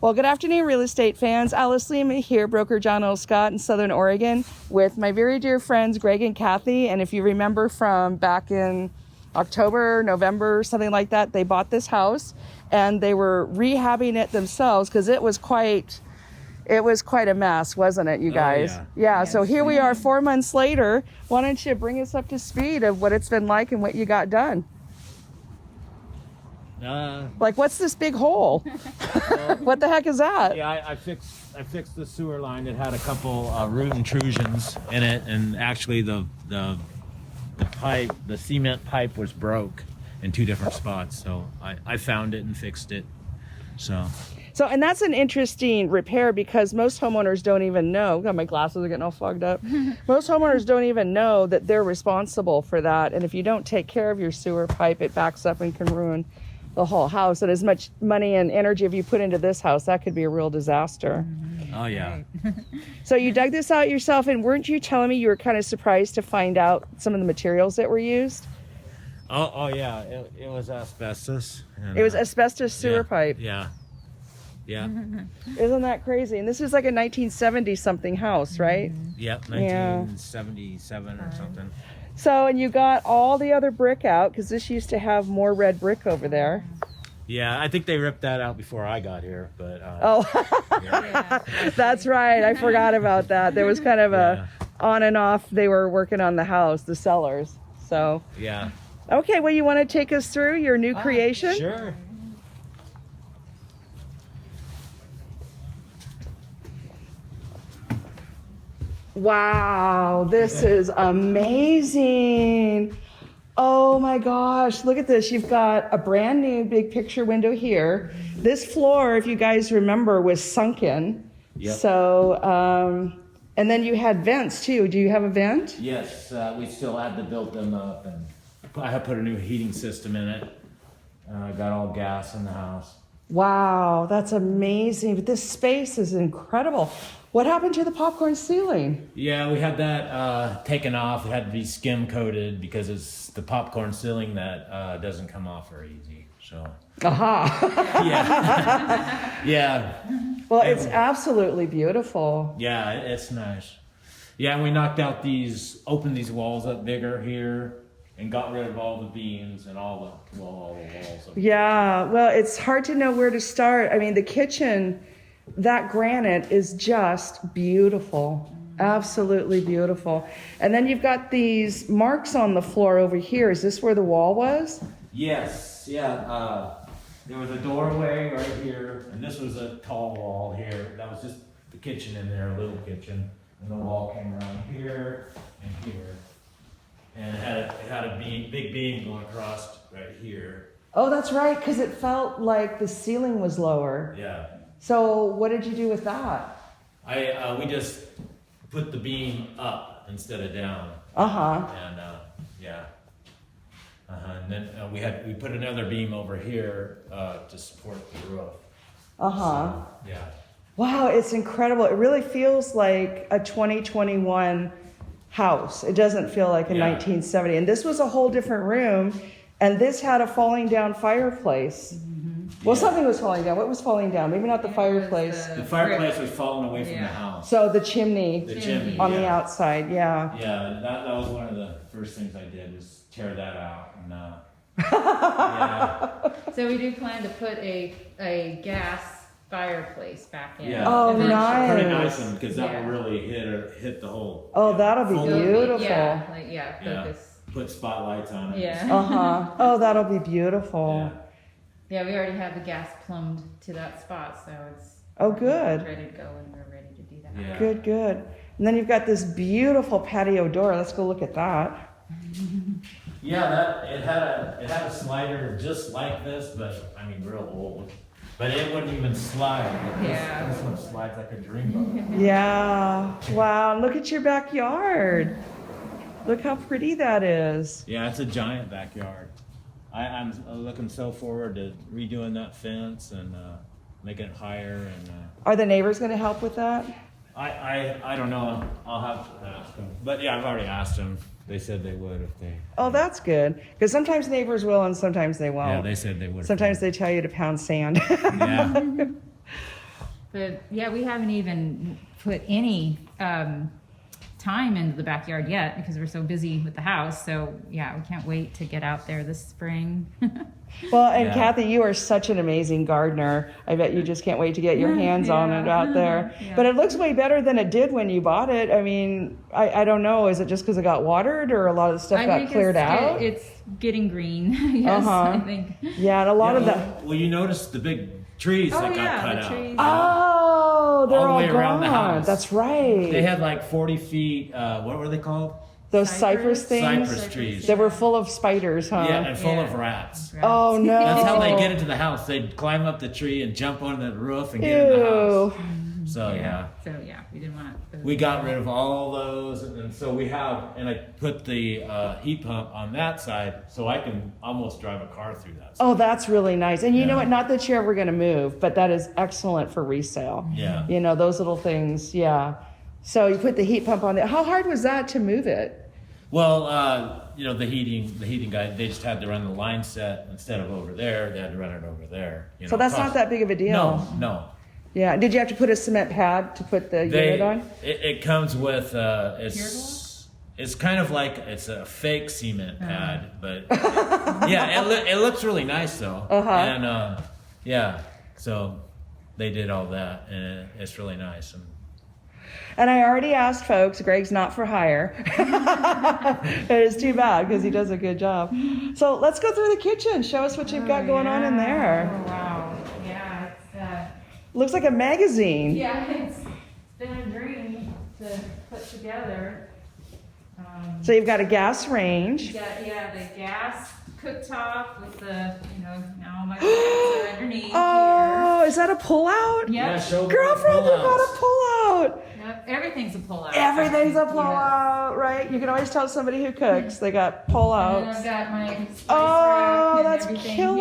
Well, good afternoon, real estate fans. Alice Lema here, broker John L. Scott in Southern Oregon, with my very dear friends Greg and Kathy. And if you remember from back in October, November, something like that, they bought this house and they were rehabbing it themselves because it was quite a mess, wasn't it, you guys? Oh, yeah. So here we are 4 months later. Why don't you bring us up to speed of what it's been like and what you got done? Like, what's this big hole? What the heck is that? Yeah, I fixed the sewer line. It had a couple root intrusions in it, and actually the pipe, the cement pipe, was broke in 2 different spots. So I found it and fixed it. So, and that's an interesting repair because most homeowners don't even know. God, my glasses are getting all fogged up. Most homeowners don't even know that they're responsible for that. And if you don't take care of your sewer pipe, it backs up and can ruin the whole house. And as much money and energy if you put into this house, that could be a real disaster. oh yeah. So you dug this out yourself, and weren't you telling me you were kind of surprised to find out some of the materials that were used? Oh yeah. It was asbestos. And, It was asbestos sewer pipe. Yeah. Yeah. Isn't that crazy? And this is like a 1970 something house, right? Yep. 1977 or something. So, and you got all the other brick out because this used to have more red brick over there. Yeah, I think they ripped that out before I got here, but yeah. That's right. I forgot about that. There was kind of a on and off. They were working on the house, the sellers. So yeah. Okay, well, you want to take us through your new creation? Sure. Wow, this is amazing. Oh my gosh, look at this. You've got a brand new big picture window here. This floor, if you guys remember, was sunken. Yep. So, and then you had vents too. Do you have a vent? Yes, we still had to build them up, and I have put a new heating system in it. Got all gas in the house. Wow, that's amazing. But this space is incredible. What happened to the popcorn ceiling? Yeah, we had that taken off. It had to be skim coated because it's the popcorn ceiling that doesn't come off very easy. So. Aha. Yeah. Yeah. Well, it's absolutely beautiful. Yeah, it's nice. Yeah, and we knocked out opened these walls up bigger here, and got rid of all the beams and all the walls. Yeah, well, it's hard to know where to start. I mean, the kitchen, that granite is just beautiful. Absolutely beautiful. And then you've got these marks on the floor over here. Is this where the wall was? Yes, yeah. There was a doorway right here, and this was a tall wall here. That was just the kitchen in there, a little kitchen. And the wall came around here and here. And it had a big beam going across right here. Oh, that's right, because it felt like the ceiling was lower. Yeah. So what did you do with that? We just put the beam up instead of down. Uh-huh. And and then we put another beam over here to support the roof. Uh-huh. So, yeah. Wow, it's incredible. It really feels like a 2021 house. It doesn't feel like a 1970. And this was a whole different room, and this had a falling down fireplace. Well, something was falling down. What was falling down? Maybe not the fireplace. The fireplace was falling away from the house. So the chimney. The chimney on the outside, yeah. Yeah, that was one of the first things I did, was tear that out. And, So we do plan to put a gas fireplace back in. Yeah. Oh, eventually. nice. Pretty nice one, because that will really hit the whole. Oh, that'll be full- beautiful. Focus. Put spotlights on it. Yeah. Uh-huh. Oh, that'll be beautiful. Yeah, we already have the gas plumbed to that spot, so it's good. ready to go when we're ready to do that. Yeah. Good. And then you've got this beautiful patio door. Let's go look at that. Yeah, it had a slider just like this, but I mean real old. But it wouldn't even slide. This one slides like a dreamboat. Yeah. Wow. Look at your backyard. Look how pretty that is. Yeah, it's a giant backyard. I'm looking so forward to redoing that fence and making it higher. And Are the neighbors going to help with that? I don't know. I'll have to ask them. But yeah, I've already asked them. They said they would if they. Oh, that's good. Because sometimes neighbors will and sometimes they won't. Yeah, they said they would. Sometimes they tell you to pound sand. Yeah. we haven't even put any time into the backyard yet because we're so busy with the house. So yeah, we can't wait to get out there this spring. Well, and Yeah. Kathy, you are such an amazing gardener. I bet you just can't wait to get your hands on it out there. Yeah. But it looks way better than it did when you bought it. I mean, I don't know. Is it just because it got watered or a lot of the stuff got cleared out? It's getting green. Yes, I think. Yeah, and a lot of the... Well, you noticed the big trees that got cut out. trees. Oh, they're All the all way gone. around the house. That's right. They had like 40 feet, what were they called? Those cypress things Cypress trees. that were full of spiders, huh? Yeah, and full of rats. Oh, no. That's how they get into the house. They'd climb up the tree and jump on the roof and get in the house. So yeah. So yeah, we didn't want those. We got rid of all those, and so we have, and I put the heat pump on that side, so I can almost drive a car through that. Oh, that's really nice. And you know Yeah. what? Not that you're ever going to move, but that is excellent for resale. Yeah. You know, those little things. Yeah. So you put the heat pump on there. How hard was that to move it? Well, you know, the heating guy, they just had to run the line set instead of over there. They had to run it over there. You So know, that's not that big of a deal. No. Yeah. Did you have to put a cement pad to put the unit on? It comes with it's kind of like it's a fake cement pad, but yeah, it looks really nice though. And yeah, so they did all that, and it's really nice. And I already asked folks, Greg's not for hire. It is too bad because he does a good job. So let's go through the kitchen. Show us what you've got going on in there. Oh, wow. Yeah, Looks like a magazine. it's been a dream to put together. So you've got a gas range. The gas cooktop with the, now my plants are underneath Oh, is that a pull-out? here. Yep. show Girlfriend, you got a pull-out. Yep. Everything's a pull-out. Everything's a Yeah. pull-out, right? You can always tell somebody who cooks. They got And then pull-outs. I've got my spice Oh, rack and that's everything killer.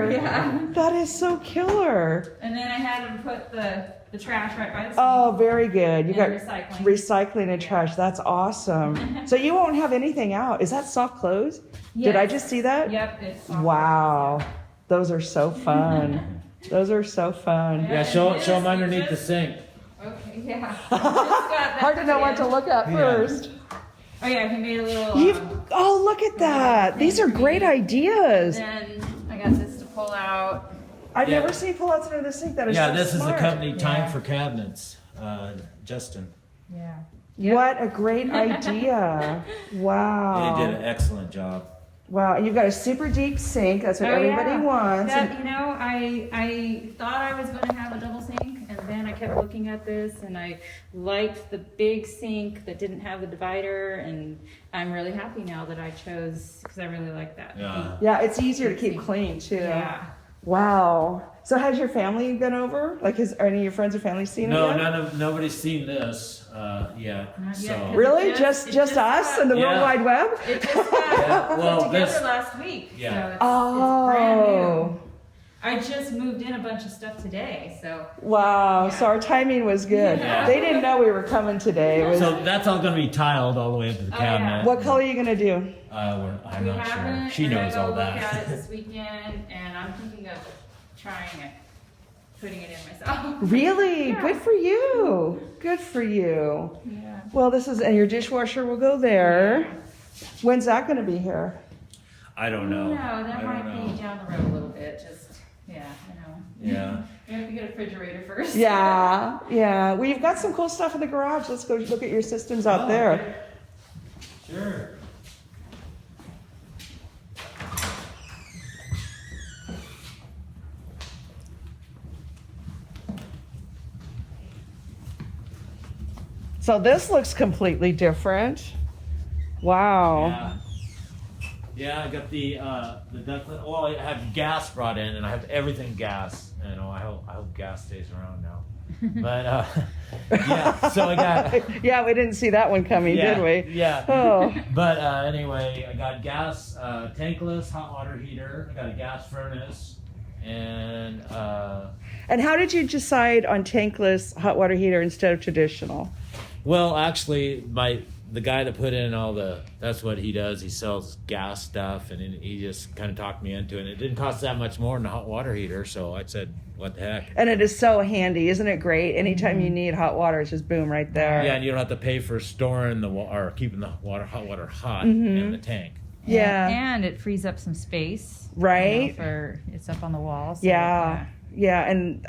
here. Yeah. That is so killer. And then I had them put the trash right by the sink. Oh, very good. You got And recycling. recycling and trash. That's awesome. So you won't have anything out. Is that soft clothes? Did I Yes. just see that? Yep, it's soft. Wow. Those are so fun. Those are so fun. Yeah, show them underneath the sink. Okay, yeah. Just got that Hard to know what to look at Yeah. first. Oh yeah, he made a little. Oh, look at that. These are great ideas. Then I got this to pull out. I've Yeah. never seen pull-outs under the sink. That is Yeah, so this smart. is the company Time Yeah. for Cabinets, Justin. Yeah. What a great idea. Wow. They did an excellent job. Wow, and you've got a super deep sink. That's what everybody wants. That, I thought I was going to have a double sink, and then I kept looking at this, and I liked the big sink that didn't have the divider, and I'm really happy now that I chose, because I really like that. Yeah. Yeah, it's easier to keep clean too. Yeah. Wow. So has your family been over? Like, has any of your friends or family seen No, it yet? nobody's seen this yet. Not So yet. Really? It Just just us and the Yeah. World Wide Web? It just got Yeah, well, put together this- last week, Yeah. so it's brand Oh. new. I just moved in a bunch of stuff today, so Wow. Yeah. So our timing was good. Yeah. They didn't know we were coming today. It was, So that's all going to be tiled all the way up to the Oh, yeah. cabinet. what color are you going to do? I'm we not sure. haven't. She and knows I all go look at that. it this weekend, and I'm thinking of trying it, putting it in myself. Really? Yeah. Good for you. Good for you. Yeah. Well, and your dishwasher will go there. When's that going to be here? I don't know. No, that I might don't know. be down the road a little bit. Just Yeah. We have to get a refrigerator first. Yeah, yeah. Well, you've got some cool stuff in the garage. Let's go look at your systems out Oh, there. okay. Sure. So this looks completely different. Wow. Yeah. Yeah, I got the ductlet. Well, I have gas brought in, and I have everything gas. You know, I hope gas stays around now. But yeah, so I got. Yeah, we didn't see that one coming, Yeah, did we? yeah. Oh. But anyway, I got gas, tankless hot water heater. I got a gas furnace, and And how did you decide on tankless hot water heater instead of traditional? well, actually, the guy that put in that's what he does. He sells gas stuff, and he just kind of talked me into it. And it didn't cost that much more than a hot water heater, so I said, what the heck? And it is so handy, isn't it great? Anytime you need hot water, it's just boom right there. Yeah, and you don't have to pay for storing or keeping the hot water hot in the tank. Yeah. And it frees up some space. Right. It's up on the wall. So, Yeah, and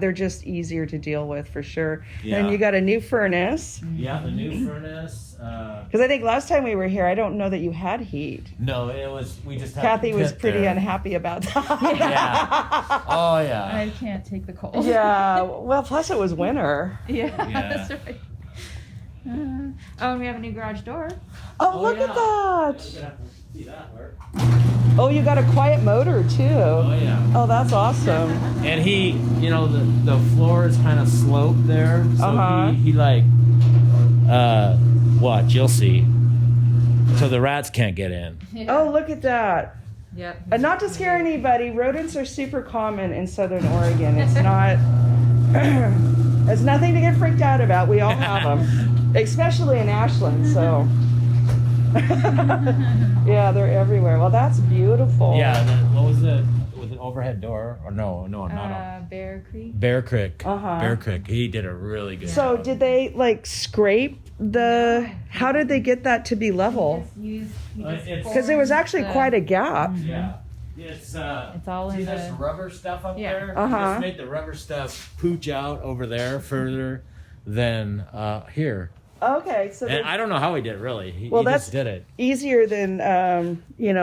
they're just easier to deal with for sure. Yeah. And you got a new furnace. Yeah, the new furnace. Because I think last time we were here, I don't know that you had heat. No, we just had Kathy to was pit pretty there. unhappy about that. Yeah. Oh, yeah. I can't take the cold. Yeah, well, plus it was winter. Yeah, Yeah. that's right. And we have a new garage door. Oh, look yeah. at that. You're gonna have to see that work. Oh, you got a quiet motor too. Oh, yeah. Oh, that's awesome. And he, the floor is kind of sloped there, so he like, watch, you'll see. So the rats can't get in. Yeah. Oh, look at that. Yep. And not to scare anybody, rodents are super common in Southern Oregon. It's not, it's nothing to get freaked out about. We all have them, especially in Ashland, so. Yeah, they're everywhere. Well, that's beautiful. Yeah, what was it? Was it overhead door? Or no, not Bear Creek. Bear Creek. Uh-huh. Bear Creek. He did a really good So job. did they like scrape how did they get that to be level? Because there was actually quite a gap. Yeah. It's all see in this the- rubber stuff up Yeah. there? Uh-huh. He just made the rubber stuff pooch out over there further than here. Okay, so And I don't know how he did it, really. He that's just did it. easier than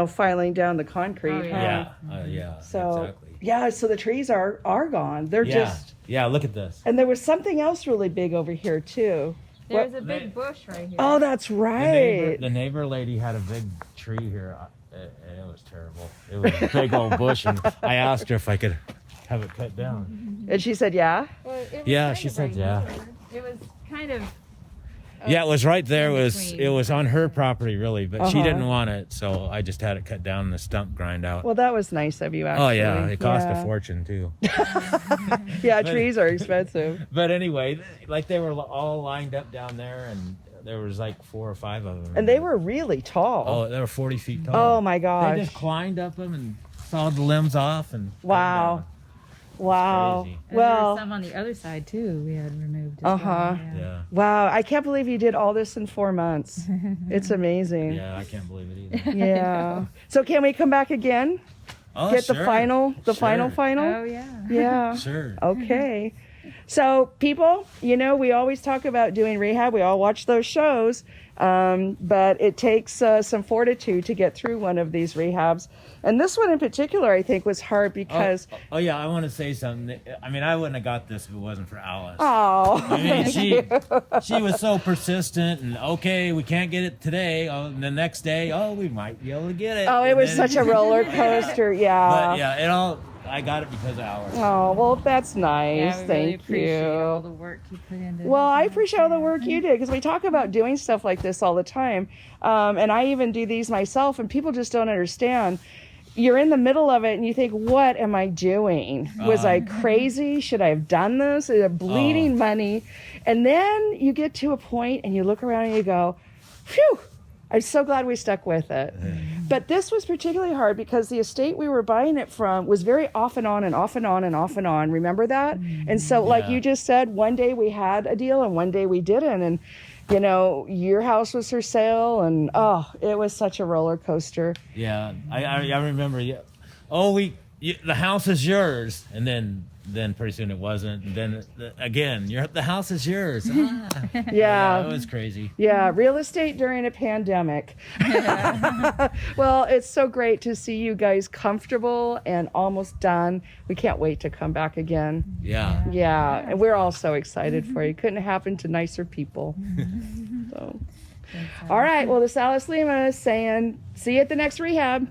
filing down the concrete. Oh, yeah. Yeah, So exactly. yeah, so the trees are gone. They're Yeah, just. yeah, look at this. And there was something else really big over here too. There's What- a big bush right here. Oh, that's right. The neighbor lady had a big tree here. It was terrible. It was a big old bush, and I asked her if I could have it cut down. And she said, "Yeah." Well, it was Yeah, kind she of said right yeah. here. It was kind of. Yeah, it was right there. in It between. was on her property, really, but she Uh-huh. didn't want it, so I just had it cut down and the stump grind out. Well, that was nice of you, actually. Oh yeah, it cost Yeah. a fortune too. Yeah, trees are expensive. But anyway, like they were all lined up down there, and there was like 4 or 5 of them. And they were really tall. Oh, they were 40 feet tall. Oh my They gosh. just climbed up them and sawed the limbs off and. Wow. Wow. Crazy. And there were Well, some on the other side too. We had removed. As Uh-huh. Well. Yeah. wow. I can't believe you did all this in 4 months. It's amazing. Yeah, I can't believe it either. Yeah. So can we come back again? Oh, Get sure. the final Oh yeah. Yeah. Sure. Okay. So people, we always talk about doing rehab. We all watch those shows. But it takes some fortitude to get through one of these rehabs. And this one in particular, I think, was hard because. Oh yeah, I want to say something. I mean, I wouldn't have got this if it wasn't for Alice. Oh, I mean, she was so persistent, and okay, we can't get it today. Oh, and the next day, we might be able to get it. oh, it And was then- such a roller coaster. Yeah. But yeah, I got it because of Alice. Oh, well, that's nice. Yeah, we really Thank appreciate all you. the work you put into. Well, I this. appreciate all the work you did because we talk about doing stuff like this all the time. And I even do these myself, and people just don't understand. You're in the middle of it and you think, what am I doing? Was I crazy? Should I have done this? Is it bleeding money? And then you get to a point and you look around and you go, phew, I'm so glad we stuck with it. But this was particularly hard because the estate we were buying it from was very off and on and off and on and off and on. Remember that? And so, like Yeah. you just said, one day we had a deal and one day we didn't. And, your house was for sale and, it was such a roller coaster. Yeah, I remember. Yeah. The house is yours, and then pretty soon it wasn't, and then again, the house is yours. Yeah. It was crazy. Yeah, real estate during a pandemic. Well, it's so great to see you guys comfortable and almost done. We can't wait to come back again. Yeah. Yeah, and we're all so excited for you. Couldn't happen to nicer people. So. All right, well, this Alice Lema is saying, see you at the next rehab.